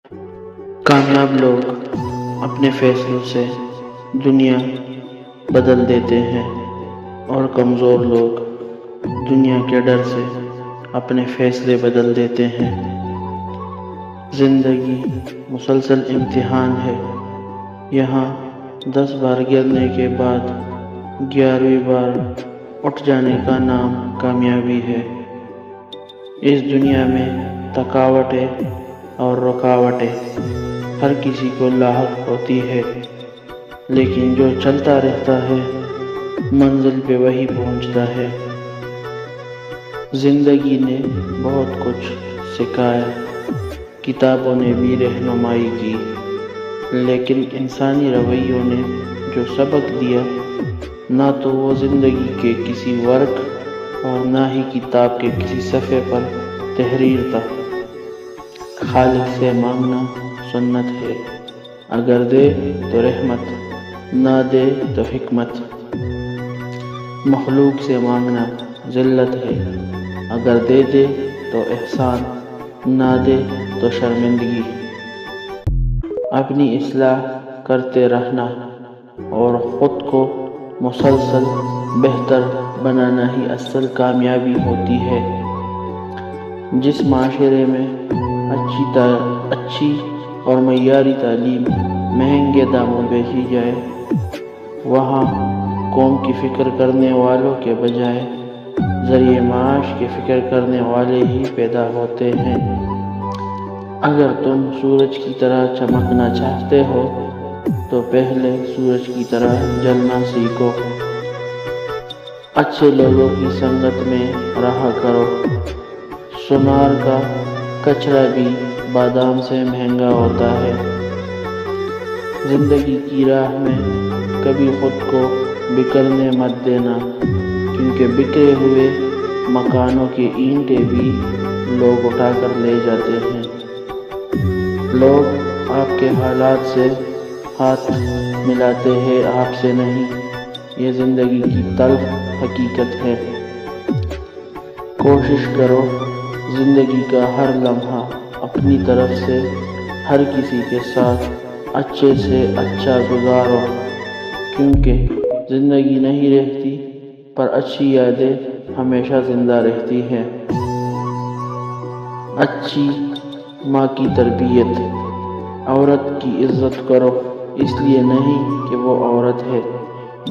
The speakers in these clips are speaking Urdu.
کامیاب لوگ اپنے فیصلوں سے دنیا بدل دیتے ہیں اور کمزور لوگ دنیا کے ڈر سے اپنے فیصلے بدل دیتے ہیں۔ زندگی مسلسل امتحان ہے، یہاں 10 بار گرنے کے بعد 11ویں بار اٹھ جانے کا نام کامیابی ہے۔ اس دنیا میں تھکاوٹیں اور رکاوٹیں ہر کسی کو لاحق ہوتی ہے، لیکن جو چلتا رہتا ہے منزل پہ وہی پہنچتا ہے۔ زندگی نے بہت کچھ سکھایا، کتابوں نے بھی رہنمائی کی، لیکن انسانی رویوں نے جو سبق دیا، نہ تو وہ زندگی کے کسی ورق اور نہ ہی کتاب کے کسی صفحے پر تحریر تھا۔ خالق سے مانگنا سنت ہے، اگر دے تو رحمت، نہ دے تو حکمت۔ مخلوق سے مانگنا ذلت ہے، اگر دے دے تو احسان، نہ دے تو شرمندگی۔ اپنی اصلاح کرتے رہنا اور خود کو مسلسل بہتر بنانا ہی اصل کامیابی ہوتی ہے۔ جس معاشرے میں اچھی اور معیاری تعلیم مہنگے داموں بیچی جائے، وہاں قوم کی فکر کرنے والوں کے بجائے ذریعہ معاش کی فکر کرنے والے ہی پیدا ہوتے ہیں۔ اگر تم سورج کی طرح چمکنا چاہتے ہو تو پہلے سورج کی طرح جلنا سیکھو۔ اچھے لوگوں کی سنگت میں رہا کرو، سونار کا کچرا بھی بادام سے مہنگا ہوتا ہے۔ زندگی کی راہ میں کبھی خود کو بکھرنے مت دینا، کیونکہ بکھرے ہوئے مکانوں کی اینٹیں بھی لوگ اٹھا کر لے جاتے ہیں۔ لوگ آپ کے حالات سے ہاتھ ملاتے ہیں، آپ سے نہیں۔ یہ زندگی کی تلخ حقیقت ہے۔ کوشش کرو زندگی کا ہر لمحہ اپنی طرف سے ہر کسی کے ساتھ اچھے سے اچھا گزارو، کیونکہ زندگی نہیں رہتی پر اچھی یادیں ہمیشہ زندہ رہتی ہیں۔ اچھی ماں کی تربیت، عورت کی عزت کرو، اس لیے نہیں کہ وہ عورت ہے،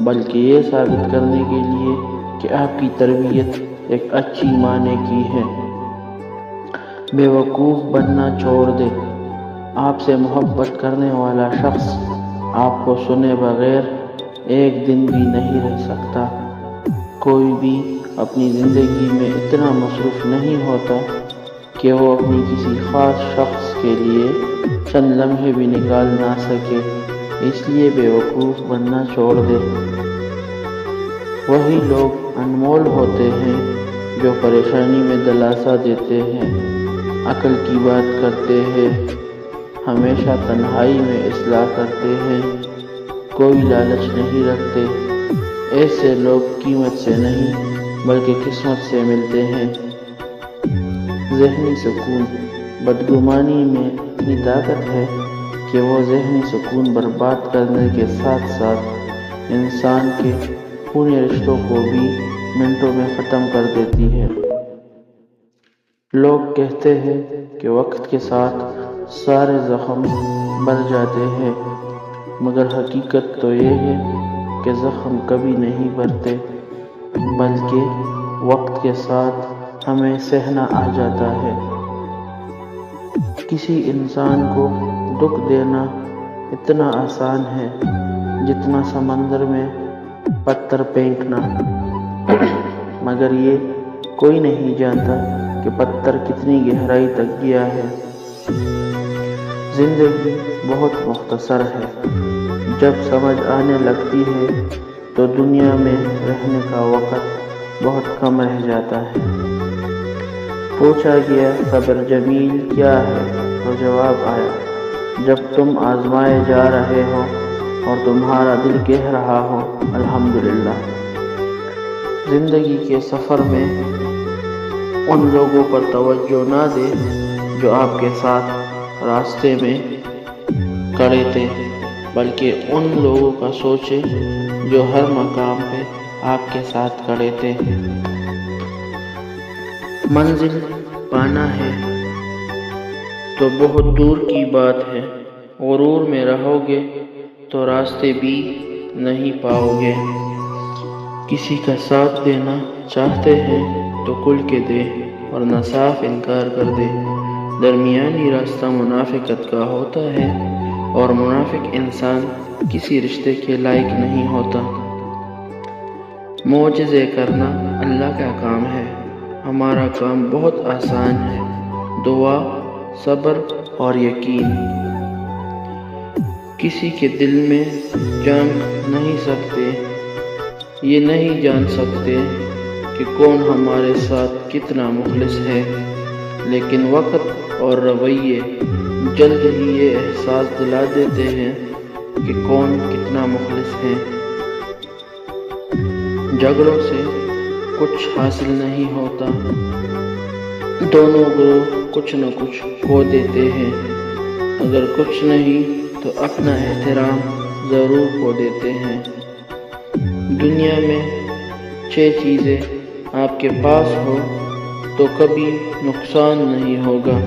بلکہ یہ ثابت کرنے کے لیے کہ آپ کی تربیت ایک اچھی ماں نے کی ہے۔ بے وقوف بننا چھوڑ دے، آپ سے محبت کرنے والا شخص آپ کو سنے بغیر ایک دن بھی نہیں رہ سکتا۔ کوئی بھی اپنی زندگی میں اتنا مصروف نہیں ہوتا کہ وہ اپنی کسی خاص شخص کے لیے چند لمحے بھی نکال نہ سکے، اس لیے بے وقوف بننا چھوڑ دے۔ وہی لوگ انمول ہوتے ہیں جو پریشانی میں دلاسا دیتے ہیں، عقل کی بات کرتے ہیں، ہمیشہ تنہائی میں اصلاح کرتے ہیں، کوئی لالچ نہیں رکھتے۔ ایسے لوگ قیمت سے نہیں بلکہ قسمت سے ملتے ہیں۔ ذہنی سکون، بدگمانی میں اتنی طاقت ہے کہ وہ ذہنی سکون برباد کرنے کے ساتھ ساتھ انسان کے پورے رشتوں کو بھی منٹوں میں ختم کر دیتی ہے۔ لوگ کہتے ہیں کہ وقت کے ساتھ سارے زخم بھر جاتے ہیں، مگر حقیقت تو یہ ہے کہ زخم کبھی نہیں بھرتے، بلکہ وقت کے ساتھ ہمیں سہنا آ جاتا ہے۔ کسی انسان کو دکھ دینا اتنا آسان ہے جتنا سمندر میں پتھر پھینکنا، مگر یہ کوئی نہیں جانتا کہ پتھر کتنی گہرائی تک گیا ہے۔ زندگی بہت مختصر ہے، جب سمجھ آنے لگتی ہے تو دنیا میں رہنے کا وقت بہت کم رہ جاتا ہے۔ پوچھا گیا صبر جمیل کیا ہے تو جواب آیا، جب تم آزمائے جا رہے ہو اور تمہارا دل کہہ رہا ہو الحمدللہ۔ زندگی کے سفر میں ان لوگوں پر توجہ نہ دے جو آپ کے ساتھ راستے میں کھڑے تھے، بلکہ ان لوگوں کا سوچے جو ہر مقام پہ آپ کے ساتھ کھڑے تھے۔ منزل پانا ہے تو بہت دور کی بات ہے، غرور میں رہو گے تو راستے بھی نہیں پاؤ گے۔ کسی کا ساتھ دینا چاہتے ہیں تو کھل کے دے ورنہ صاف انکار کر دے۔ درمیانی راستہ منافقت کا ہوتا ہے اور منافق انسان کسی رشتے کے لائق نہیں ہوتا۔ معجزے کرنا اللہ کا کام ہے، ہمارا کام بہت آسان ہے، دعا، صبر اور یقین۔ کسی کے دل میں جھانک نہیں سکتے، یہ نہیں جان سکتے کہ کون ہمارے ساتھ کتنا مخلص ہے، لیکن وقت اور رویے جلد ہی یہ احساس دلا دیتے ہیں کہ کون کتنا مخلص ہے۔ جھگڑوں سے کچھ حاصل نہیں ہوتا، دونوں گروہ کچھ نہ کچھ کھو دیتے ہیں، اگر کچھ نہیں تو اپنا احترام ضرور کھو دیتے ہیں۔ دنیا میں 6 چیزیں آپ کے پاس ہو تو کبھی نقصان نہیں ہوگا۔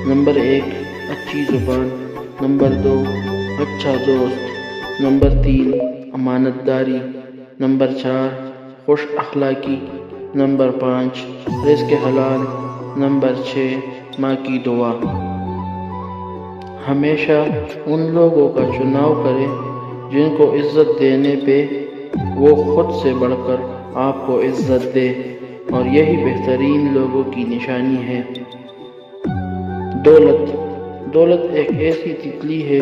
نمبر 1 اچھی زبان، نمبر 2 اچھا دوست، نمبر 3 امانت داری، نمبر 4 خوش اخلاقی، نمبر 5 رزق حلال، نمبر 6 ماں کی دعا۔ ہمیشہ ان لوگوں کا چناؤ کریں جن کو عزت دینے پہ وہ خود سے بڑھ کر آپ کو عزت دے، اور یہی بہترین لوگوں کی نشانی ہے۔ دولت ایک ایسی تتلی ہے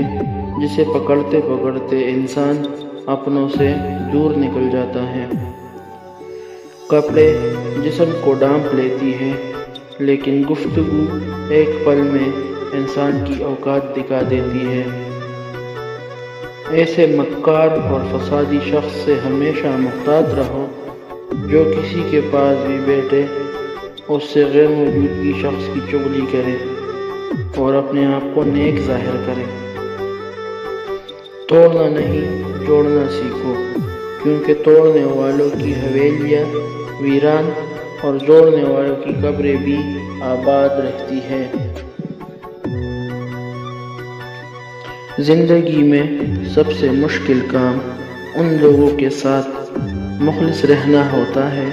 جسے پکڑتے پکڑتے انسان اپنوں سے دور نکل جاتا ہے۔ کپڑے جسم کو ڈھانپ لیتی ہے، لیکن گفتگو ایک پل میں انسان کی اوقات دکھا دیتی ہے۔ ایسے مکار اور فسادی شخص سے ہمیشہ محتاط رہو جو کسی کے پاس بھی بیٹھے اس سے غیر موجود کی شخص کی چغلی کرے اور اپنے آپ کو نیک ظاہر کرے۔ توڑنا نہیں جوڑنا سیکھو، کیونکہ توڑنے والوں کی حویلیاں ویران اور جوڑنے والوں کی قبریں بھی آباد رہتی ہے۔ زندگی میں سب سے مشکل کام ان لوگوں کے ساتھ مخلص رہنا ہوتا ہے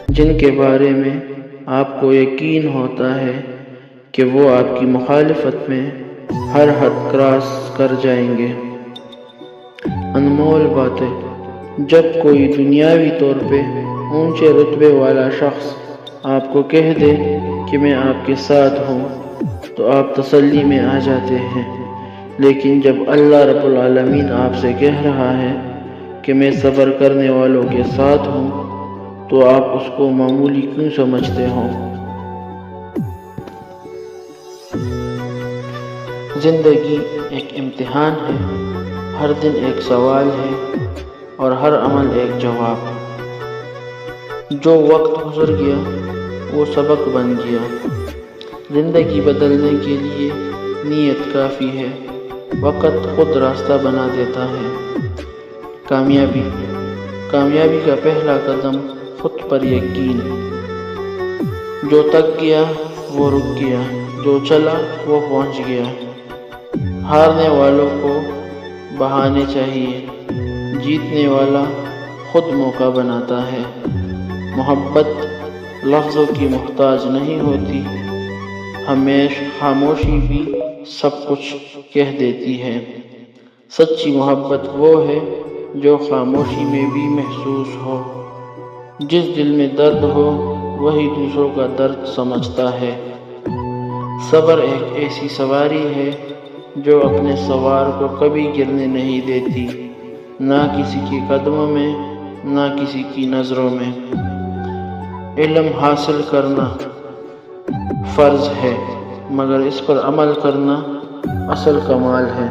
جن کے بارے میں آپ کو یقین ہوتا ہے کہ وہ آپ کی مخالفت میں ہر حد کراس کر جائیں گے۔ انمول باتیں، جب کوئی دنیاوی طور پہ اونچے رتبے والا شخص آپ کو کہہ دے کہ میں آپ کے ساتھ ہوں تو آپ تسلی میں آ جاتے ہیں، لیکن جب اللہ رب العالمین آپ سے کہہ رہا ہے کہ میں صبر کرنے والوں کے ساتھ ہوں تو آپ اس کو معمولی کیوں سمجھتے ہو؟ زندگی ایک امتحان ہے، ہر دن ایک سوال ہے اور ہر عمل ایک جواب۔ جو وقت گزر گیا وہ سبق بن گیا۔ زندگی بدلنے کے لیے نیت کافی ہے، وقت خود راستہ بنا دیتا ہے۔ کامیابی کا پہلا قدم خود پر یقین۔ جو تک گیا وہ رک گیا، جو چلا وہ پہنچ گیا۔ ہارنے والوں کو بہانے چاہیے، جیتنے والا خود موقع بناتا ہے۔ محبت لفظوں کی محتاج نہیں ہوتی، خاموشی بھی سب کچھ کہہ دیتی ہے۔ سچی محبت وہ ہے جو خاموشی میں بھی محسوس ہو۔ جس دل میں درد ہو وہی دوسروں کا درد سمجھتا ہے۔ صبر ایک ایسی سواری ہے جو اپنے سوار کو کبھی گرنے نہیں دیتی، نہ کسی کے قدموں میں نہ کسی کی نظروں میں۔ علم حاصل کرنا فرض ہے، مگر اس پر عمل کرنا اصل کمال ہے۔